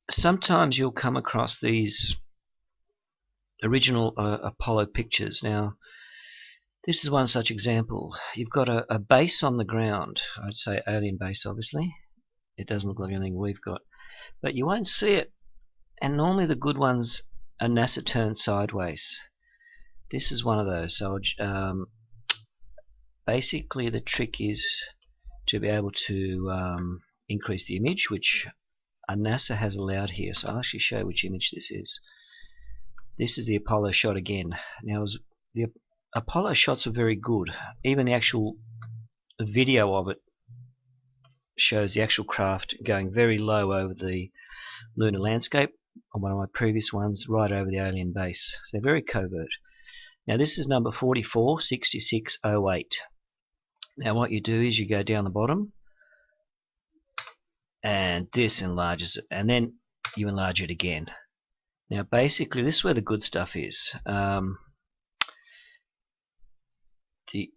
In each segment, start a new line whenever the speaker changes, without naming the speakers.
sometimes you'll come across these original Apollo pictures. Now, this is one such example. You've got a base on the ground. I'd say alien base, obviously. It doesn't look like anything we've got, but you won't see it. And normally the good ones are NASA turned sideways. This is one of those. So basically the trick is to be able to increase the image, which NASA has allowed here. So I'll actually show you which image this is. This is the Apollo shot again. Now, the Apollo shots are very good. Even the actual video of it shows the actual craft going very low over the lunar landscape on one of my previous ones, right over the alien base. So they're very covert. Now this is number 446608. Now what you do is you go down the bottom, and this enlarges it, and then you enlarge it again. Now basically this is where the good stuff is. The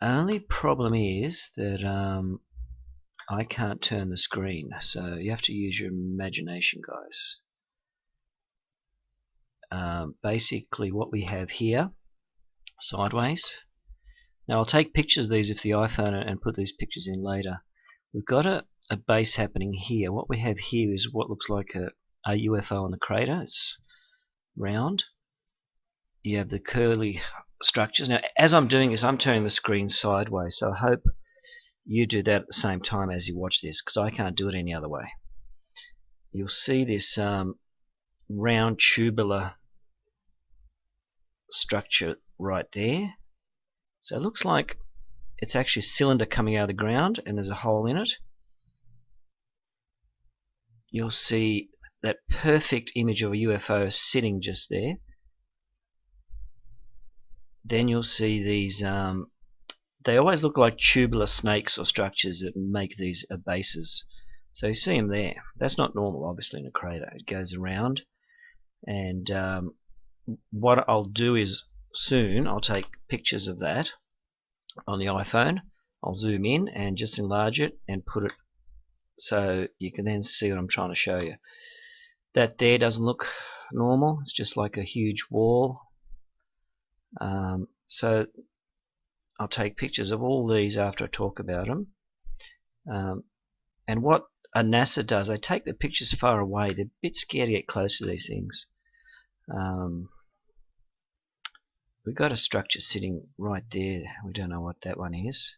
only problem is that I can't turn the screen, so you have to use your imagination, guys. Basically what we have here, sideways. Now I'll take pictures of these with the iPhone and put these pictures in later. We've got a base happening here. What we have here is what looks like a UFO on the crater. It's round. You have the curly structures. Now as I'm doing this, I'm turning the screen sideways, so I hope you do that at the same time as you watch this, because I can't do it any other way. You'll see this round tubular structure right there. So it looks like it's actually a cylinder coming out of the ground and there's a hole in it. You'll see that perfect image of a UFO sitting just there. Then you'll see these, they always look like tubular snakes or structures that make these bases. So you see them there. That's not normal, obviously, in a crater. It goes around, and what I'll do is soon I'll take pictures of that on the iPhone. I'll zoom in and just enlarge it and put it so you can then see what I'm trying to show you. That there doesn't look normal. It's just like a huge wall. So I'll take pictures of all these after I talk about them. And what a NASA does, they take the pictures far away. They're a bit scared to get close to these things. We've got a structure sitting right there. We don't know what that one is.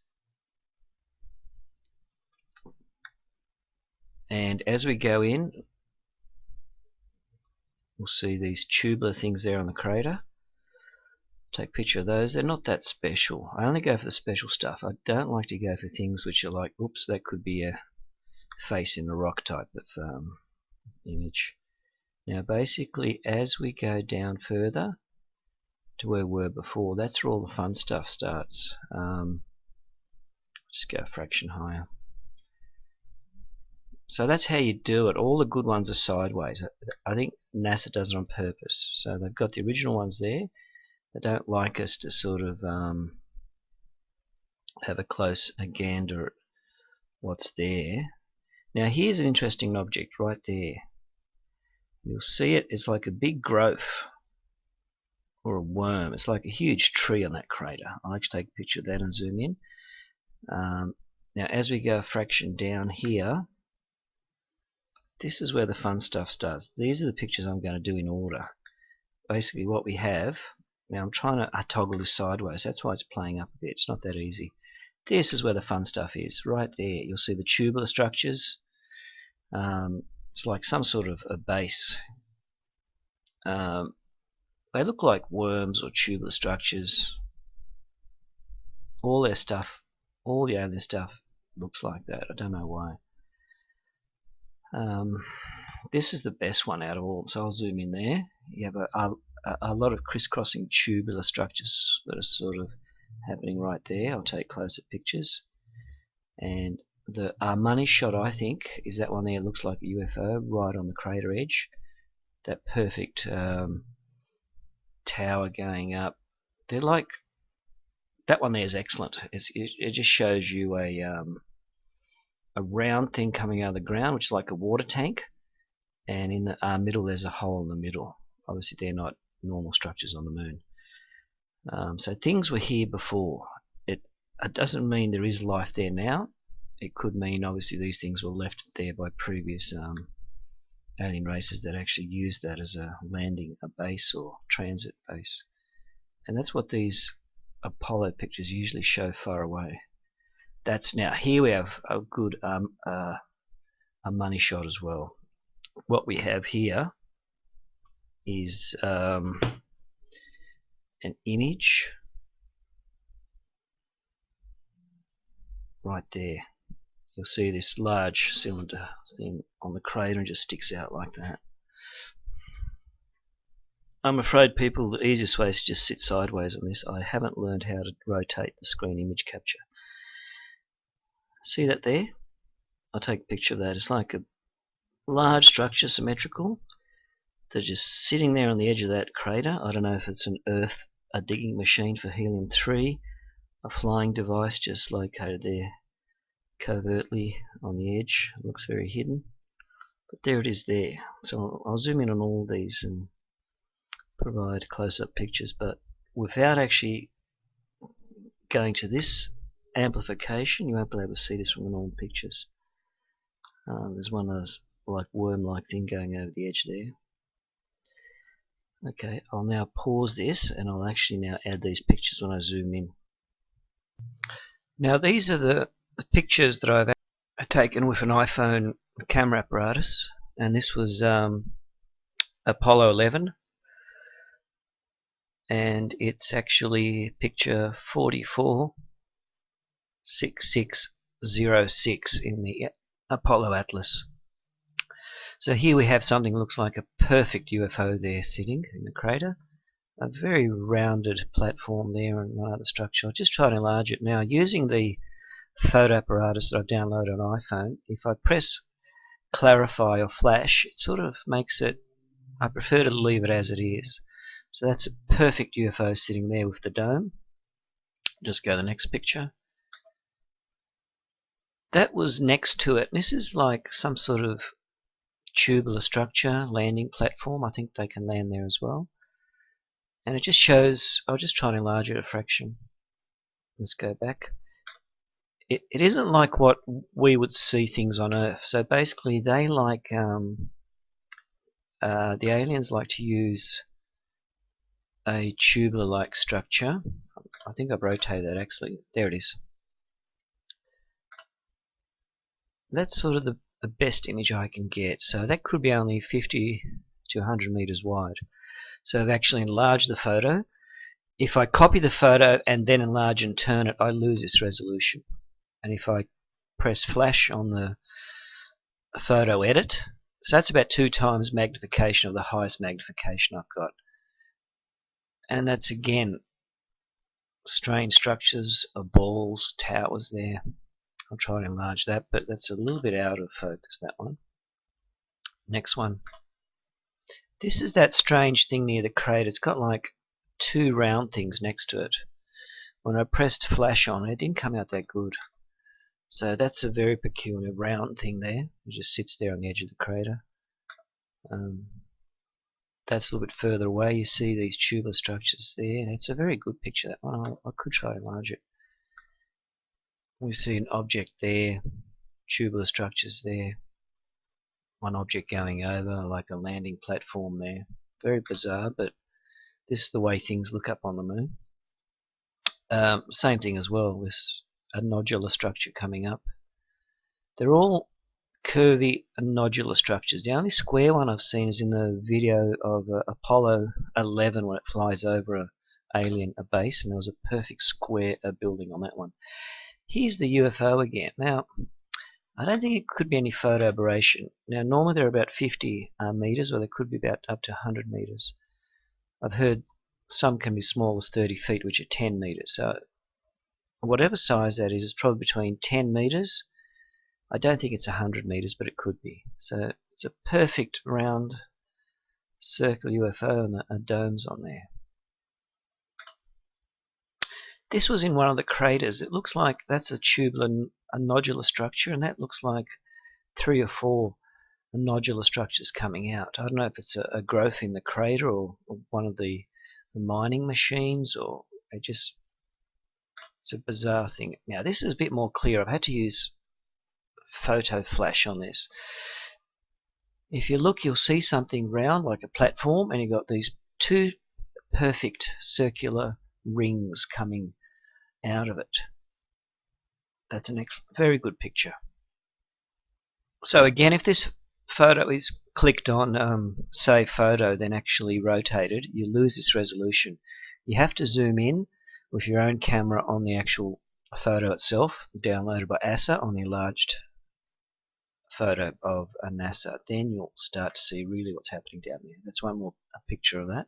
And as we go in, we'll see these tubular things there on the crater. Take a picture of those. They're not that special. I only go for the special stuff. I don't like to go for things which are like, oops, that could be a face in the rock type of image. Now basically as we go down further to where we were before, that's where all the fun stuff starts. Just go a fraction higher. So that's how you do it. All the good ones are sideways. I think NASA does it on purpose. So they've got the original ones there. They don't like us to sort of have a close gander at what's there. Now here's an interesting object right there. You'll see it. It's like a big growth or a worm. It's like a huge tree on that crater. I'll actually take a picture of that and zoom in. Now as we go a fraction down here, this is where the fun stuff starts. These are the pictures I'm going to do in order. Basically what we have, now I'm trying to toggle this sideways, that's why it's playing up a bit. It's not that easy. This is where the fun stuff is, right there. You'll see the tubular structures. It's like some sort of a base. They look like worms or tubular structures. All their stuff, all the alien stuff looks like that. I don't know why. This is the best one out of all, so I'll zoom in there. You have a lot of crisscrossing tubular structures that are sort of happening right there. I'll take closer pictures. And the money shot, I think, is that one there. It looks like a UFO right on the crater edge. That perfect tower going up. They're like, that one there is excellent. It just shows you a round thing coming out of the ground, which is like a water tank, and in the middle there's a hole in the middle. Obviously they're not normal structures on the moon. So things were here before. It doesn't mean there is life there now. It could mean obviously these things were left there by previous alien races that actually used that as a landing, a base or transit base. And that's what these Apollo pictures usually show far away. That's now, here we have a good a money shot as well. What we have here is an image right there. You'll see this large cylinder thing on the crater and just sticks out like that. I'm afraid people, the easiest way is to just sit sideways on this. I haven't learned how to rotate the screen image capture. See that there? I'll take a picture of that. It's like a large structure, symmetrical. They're just sitting there on the edge of that crater. I don't know if it's a digging machine for helium-3, a flying device just located there covertly on the edge. It looks very hidden, but there it is there. So I'll zoom in on all these and provide close-up pictures, but without actually going to this amplification, you won't be able to see this from the normal pictures. There's one of those like worm-like thing going over the edge there. Okay, I'll now pause this and I'll actually now add these pictures when I zoom in. Now these are the pictures that I've taken with an iPhone camera apparatus, and this was Apollo 11, and it's actually picture 446606 in the Apollo Atlas. So here we have something that looks like a perfect UFO there sitting in the crater. A very rounded platform there and one other structure. I'll just try to enlarge it now. Using the photo apparatus that I've downloaded on iPhone, if I press clarify or flash, it sort of makes it, I prefer to leave it as it is. So that's a perfect UFO sitting there with the dome. Just go to the next picture. That was next to it. This is like some sort of tubular structure, landing platform. I think they can land there as well. And it just shows, I'll just try and enlarge it a fraction. Let's go back. It isn't like what we would see things on Earth. So basically they like, the aliens like to use a tubular-like structure. I think I've rotated that actually. There it is. That's sort of the best image I can get. So that could be only 50 to 100 meters wide. So I've actually enlarged the photo. If I copy the photo and then enlarge and turn it, I lose this resolution. And if I press flash on the photo edit, so that's about 2 times magnification of the highest magnification I've got. And that's again strange structures of balls, towers there. I'll try to enlarge that, but that's a little bit out of focus, that one. Next one. This is that strange thing near the crater. It's got like 2 round things next to it. When I pressed flash on it, it didn't come out that good. So that's a very peculiar round thing there. It just sits there on the edge of the crater. That's a little bit further away. You see these tubular structures there. That's a very good picture, that one. I could try to enlarge it. We see an object there, tubular structures there. One object going over, like a landing platform there. Very bizarre, but this is the way things look up on the moon. Same thing as well, this a nodular structure coming up. They're all curvy and nodular structures. The only square one I've seen is in the video of Apollo 11 when it flies over a base, and there was a perfect square building on that one. Here's the UFO again. Now, I don't think it could be any photo aberration. Now, normally they're about 50 meters, or they could be about up to 100 meters. I've heard some can be small as 30 feet, which are 10 meters. So whatever size that is, it's probably between 10 meters. I don't think it's 100 meters, but it could be. So it's a perfect round circle UFO and a dome's on there. This was in one of the craters. It looks like that's a tubular, a nodular structure, and that looks like 3 or 4 nodular structures coming out. I don't know if it's a growth in the crater or one of the mining machines, or it's a bizarre thing. Now this is a bit more clear. I've had to use photo flash on this. If you look, you'll see something round like a platform, and you've got these two perfect circular rings coming out of it. That's an very good picture. So again, if this photo is clicked on save photo, then actually rotated, you lose this resolution. You have to zoom in with your own camera on the actual photo itself, downloaded by ASA on the enlarged photo of a NASA. Then you'll start to see really what's happening down there. That's one more picture of that.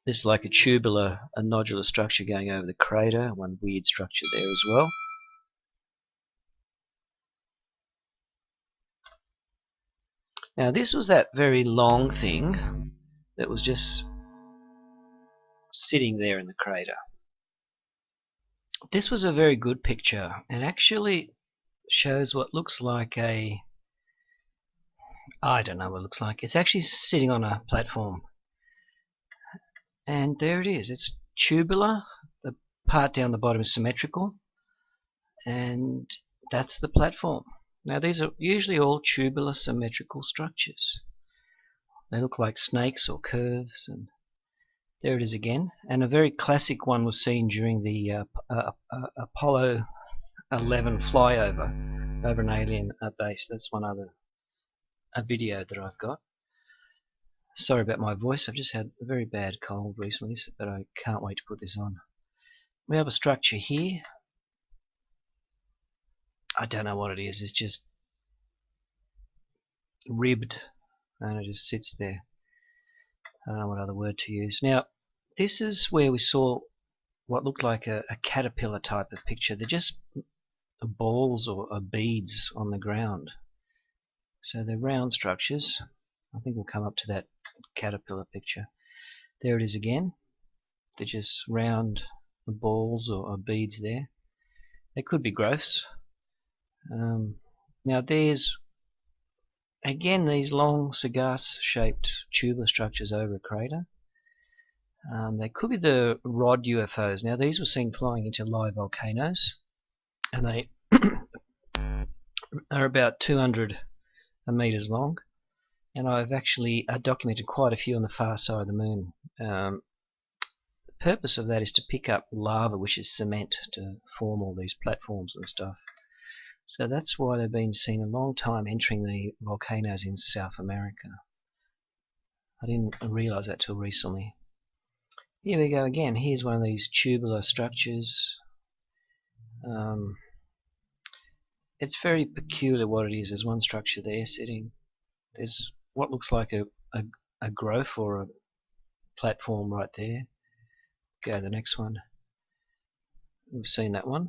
This is like a tubular, a nodular structure going over the crater, one weird structure there as well. Now this was that very long thing that was just sitting there in the crater. This was a very good picture, and actually shows what looks like I don't know what it looks like. It's actually sitting on a platform. And there it is. It's tubular. The part down the bottom is symmetrical. And that's the platform. Now these are usually all tubular symmetrical structures. They look like snakes or curves, and there it is again. And a very classic one was seen during the Apollo 11 flyover over an alien base. That's one other video that I've got. Sorry about my voice, I've just had a very bad cold recently, but I can't wait to put this on. We have a structure here. I don't know what it is, it's just ribbed and it just sits there. I don't know what other word to use. Now, this is where we saw what looked like a caterpillar type of picture. They're just balls or beads on the ground. So they're round structures. I think we'll come up to that caterpillar picture. There it is again. They're just round balls or beads there. They could be growths. Now there's again these long cigar-shaped tubular structures over a crater. They could be the rod UFOs. Now these were seen flying into live volcanoes, and they are about 200 meters long. And I've actually documented quite a few on the far side of the moon. The purpose of that is to pick up lava, which is cement, to form all these platforms and stuff. So that's why they've been seen a long time entering the volcanoes in South America. I didn't realize that till recently. Here we go again. Here's one of these tubular structures. It's very peculiar what it is. There's one structure there sitting. There's what looks like a growth or a platform right there. Go to the next one. We've seen that one.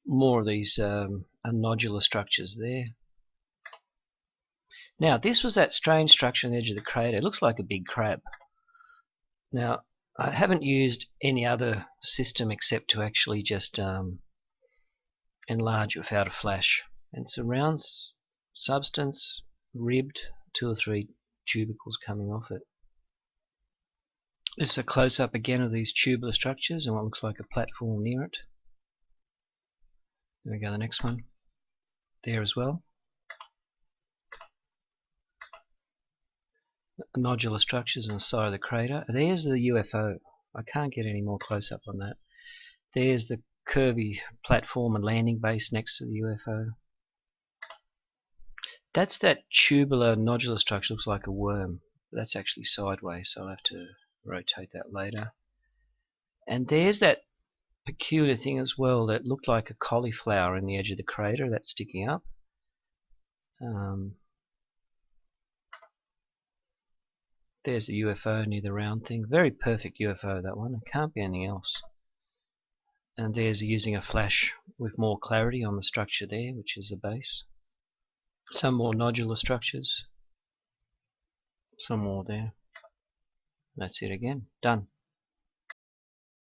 More of these nodular structures there. Now this was that strange structure on the edge of the crater. It looks like a big crab. Now I haven't used any other system except to actually just enlarge it without a flash. And it's a round substance, ribbed, 2 or 3 tubercles coming off it. This is a close-up again of these tubular structures and what looks like a platform near it. There we go, the next one. There as well. Nodular structures on the side of the crater. There's the UFO. I can't get any more close-up on that. There's the curvy platform and landing base next to the UFO. That's that tubular nodular structure. Looks like a worm. That's actually sideways, so I'll have to rotate that later. And there's that peculiar thing as well that looked like a cauliflower in the edge of the crater that's sticking up. There's the UFO near the round thing. Very perfect UFO, that one. It can't be anything else. And there's using a flash with more clarity on the structure there, which is the base. Some more nodular structures. Some more there. That's it again. Done.